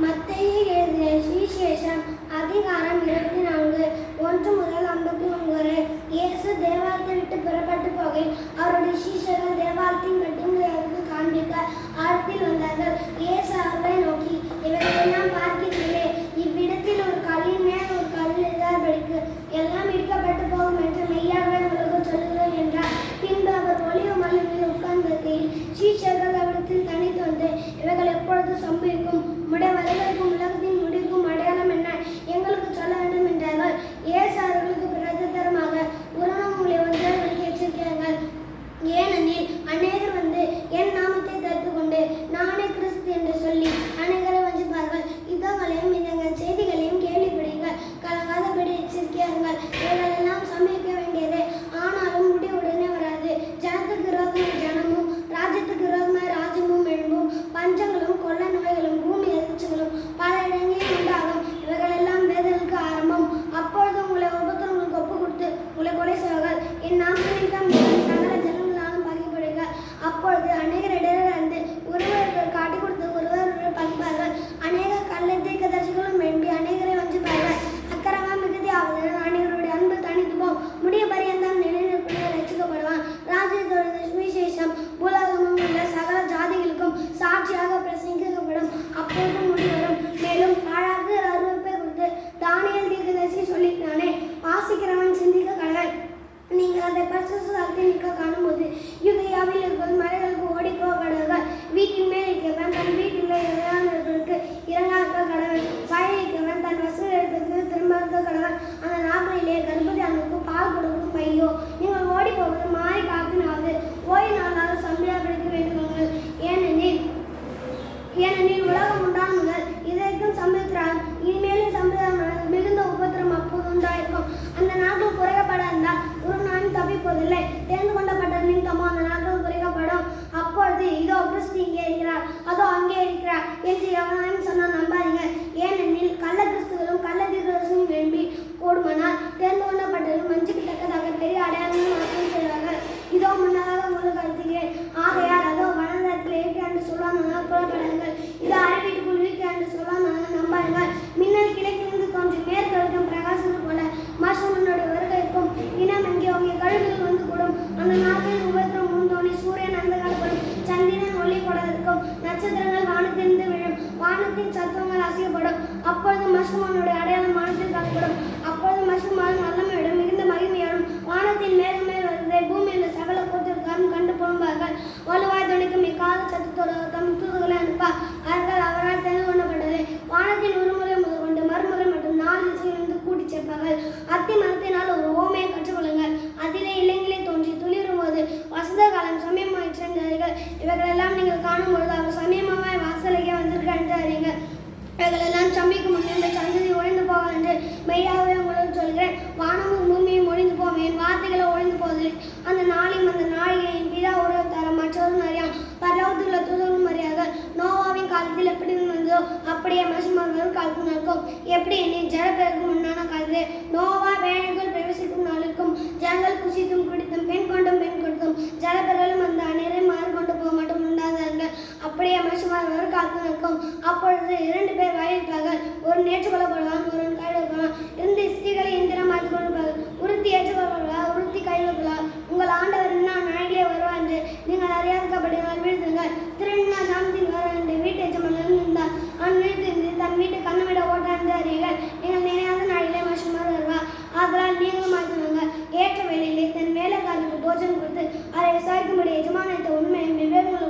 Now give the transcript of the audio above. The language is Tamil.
மத்தேயு எழுதிய சுவிசேஷம் அதிகாரம் 24 1 முதல் 51 வரை. இயேசு தேவாலயத்தை விட்டு புறப்பட்டு போகையில் அவருடைய சீஷர்கள் தேவாலயத்தின் கட்டுங்களை அவருக்கு காண்பிக்க ஆழத்தில் வந்தார்கள். இயேசு அவர்களை நோக்கி, இவர்களெல்லாம் பார்க்கிறீர்களே, இவ்விடத்தில் ஒரு கல்லின் மேல் ஒரு கல் இராதபடிக்கு எல்லாம் இடிக்கப்பட்டு போகும் என்று மெய்யாகவே உங்களுக்கு சொல்லுகிறேன் என்றார். பின்பு அவர் ஒலிவ மலை மேல் உட்கார்ந்திருக்கையில் சீஷர்கள் அவரிடத்தில் தனித்து வந்து, இவைகள் எப்பொழுது சம்பவிக்கும்? உம்முடைய வருகைக்கும் உலகத்தின் முடிவுக்கும் அடையாளம் என்ன? எங்களுக்கு சொல்ல வேண்டும் என்றார்கள். இயேசு அவர்களுக்கு பிரதியுத்தரமாக, உலகம் உங்களை ஒன்றாக எச்சரிக்கிறார்கள். ஏனெனில் அநேகர் வந்து என் நாமத்தை தடுத்து கொண்டு நானே கிறிஸ்து என்று சொல்லி அநேகரை வஞ்சிப்பார்கள். இதங்களையும் இதங்கள் செய்திகளையும் கேள்விப்படுங்கள், கலங்காதபடி எச்சரிக்கிறார்கள். இவர்களெல்லாம் சம்பவிக்க வேண்டியது, ஆனாலும் முடிவுடனே வராது. ஜனத்துக்கு விரோதமாய் ஜனமும் ராஜ்யத்துக்கு விரோதமாய் ராஜ்யமும் எழும்பும். பஞ்சங்களும் கொள்ள நோய்களும் பூமி எதிர்ச்சிகளும் பல இடங்களில் உண்டாகும். இவைகளெல்லாம் வேதனைக்கு ஆரம்பம். அப்பொழுது உங்களை ஒவ்வொருத்தருக்கு ஒப்பு கொடுத்து உங்களை கொலை செய்வார்கள். என் நாமத்தின் சகல ஜனங்களாலும் பகைப்படுங்கள். அப்பொழுது அநேகர் இடையிலிருந்து ஒருவர் காட்டிக் கொடுத்து ஒருவர் பகிப்பார்கள். அநேக கள்ள தீர்க்கதரிசிகளும் எழும்பி அநேகரை வஞ்சிப்பார்கள். அக்கிரமம் மிகுதியாவது அநேகருடைய அன்பு தனித்து போம். முடிய பரியந்தம் நிலைநிற்பதை ரட்சிக்கப்படுவான். ராஜ்யத்தோட சுவிசேஷம் உலகமும் உள்ள சகல ஜாதிகளுக்கும் சாட்சியாக பிரசங்கிக்கப்படும். அப்போது முடிவரும். மேலும் பாழாக்கு அருவப்பை கொடுத்து தானியேல் தீர்க்கதரிசி சொல்லிக்கிறானே, வாசிக்கிறவன் சிந்திக்க கடவுள். நீங்கள் அதை பரிசுத்தத்தில் நிற்க காணும்போது யூதேயாவில் இருக்கும் மலைகளுக்கு ஓடி போகப்படுவார்கள். வீட்டின் மேல் இருக்கிறவன் தன் வீட்டில் இறையானவர்களுக்கு இறங்காக்க கடவுள். வயல் இருக்கிறவன் தன் வசதி இடத்துக்கு திரும்ப கடவுள். அந்த நாட்களிலே கர்ப்பதியானவருக்கு பால் கொடுக்கும் பையோ. நீங்கள் ஓடி போவது மாறி காத்தினாவது ஓய் நாளாக சம்பியாப்படுத்த வேண்டுங்கள். ஏனெனில் உலகம் உண்டான முதல் இதற்கும் சம்பவிக்கிறார். இனிமேலும் சம்பிரதாயம் மிகுந்த உபத்திரம் அப்போது உண்டாயிருக்கும். அந்த நாட்கள் குறைக்கப்பட இருந்தால் ஒரு நாளும் தப்பிப்பதில்லை. தேர்ந்து கொள்ளப்பட்ட நிமித்தமோ அந்த நாட்கள் குறைக்கப்படும். அப்பொழுது இதோ கிறிஸ்து இங்கே இருக்கிறார், அதோ அங்கே இருக்கிறார் என்று எவனாலும் சொன்னால் நம்பாதீங்க. ஏனெனில் கள்ள கிறிஸ்துகளும் கள்ள தீர்க்கதரிசியும் எழும்பி கூடுமானால் தேர்ந்து கொள்ளப்பட்டவர்கள் மஞ்சுக்குத்தக்கதாக பெரிய அடையாளங்களும் அர்த்தம் செய்வார்கள். இதோ முன்னதாக உங்களுக்கு அழுத்துகிறேன். ஆகையால் அதோ வனதத்தில் இருக்கிற என்று சொல்லாமல் புறப்படுங்கள். இதோ அரைவீட்டுக்குள் இருக்கிற என்று சொல்லாமல் நம்பார்கள். மின்னல் கிழக்கிலிருந்து தோன்றி மேற்கொள்ளும் பிரகாசம் போல மனுடைய வருகைக்கும் இனம் எங்கே உங்க கழுகுகள் வந்து கூடும். அந்த நாட்டில் உபத்திரம் முந்தோணி சூரியன் அந்த காலப்படும். சந்திரன் ஒளி கொட இருக்கும். நட்சத்திரங்கள் வானத்திலிருந்து விழும். வானத்தின் சத்துவங்கள் அசையப்படும். அப்பொழுது மசுமானுடைய அடையாளம் வானத்தில் காணப்படும். அப்பொழுது மசுமான் வல்லமையுடன் மிகுந்த மகிமையோடும் வானத்தின் மேல் வருவதை பூமியில் சகல கூத்திற்காரும் கண்டு புலம்பார்கள். வலுவாய் துணிக்கும் இக்கால சத்தத்தோடு தம் தூதுகளை அனுப்பார். அவர்கள் அவரால் தெரிந்து கொள்ளப்பட்டது. வானத்தின் ஒருமுறை முதல் கொண்டு மறுமுறை மற்றும் 4 திசையிலிருந்து கூட்டி சேர்ப்பார்கள். அத்தி மரத்தினால் ஒரு ஓமையை கற்றுக்கொள்ளுங்கள். அதிலே இளைஞரை தோன்றி துளிரும் போது வசந்த காலம் சமயமாயிற்று என்றார்கள். இவர்களெல்லாம் நீங்கள் காணும் பொழுது அவர் சமயமாய் வாசலையே வந்திருக்க என்று அறியுங்கள். இவைகளெல்லாம் சம்பிக்கும் முன் இந்த சந்ததி ஒழிந்து போகும் என்று மெய்யாகவே உங்களுக்கு சொல்கிறேன். வானமும் பூமியும் ஒழிந்து போகும், என் வார்த்தைகளை ஒழிந்து போவதில்லை. அந்த நாளையும் அந்த நாளிகையின் பிதா ஒருவர மற்றவரும் அறியான், பரலோகத்தில் உள்ள தூதரும் அறியார்கள். நோவாவின் காலத்தில் எப்படி வந்ததோ அப்படியே மனுஷன் காலத்தில் நடக்கும். எப்படி நீ ஜலப்பெருக்கு முன்னான காலத்திலே நோவா வேலைகள் பிரவேசிக்கும் நாளுக்கும் ஜனங்கள் குசித்தும் குடித்தும் பெண் கொண்டும் பெண் கொடுத்தும் ஜலப்பெருகளும் அந்த அநேரை மாறு கொண்டு போக மட்டும் உண்டாதார்கள். அப்படியே மனுஷன் காலத்தில் நடக்கும். அப்பொழுது 2 பேர் வாயிருப்பார்கள். ஒரு நேற்று கொள்ளப்படுவான், ஒரு கைவிடப்படுவான். 2 ஸ்திரீகளை இந்திரம் மாற்றிக் கொண்டிருப்பார்கள். ஒருத்தி ஏற்றுக்கொள்ளப்படுவார், ஒருத்தி கைவிடப்படுவார். உங்கள் ஆண்டவர் நாளிலே வருவார் என்று நீங்கள் அறியாதபடியால் வீழ்த்துங்கள். திருநா நாமத்தில் வர என்று வீட்டு எஜமானன் இருந்தார். அவன் வீழ்த்திருந்து தன் வீட்டு கண்ணமிட ஓட்டான் என்று அறியுங்கள். நீங்கள் நினையாத நாளிலே மனுஷன் வருவார். அதனால் நீங்களும் மாற்றினாங்க. ஏற்ற வேலையிலே தன் வேலைக்காரருக்கு போஜனம் கொடுத்து அதை விசாரிக்கும்படி எஜமானத்தை உண்மையை விவேகங்களை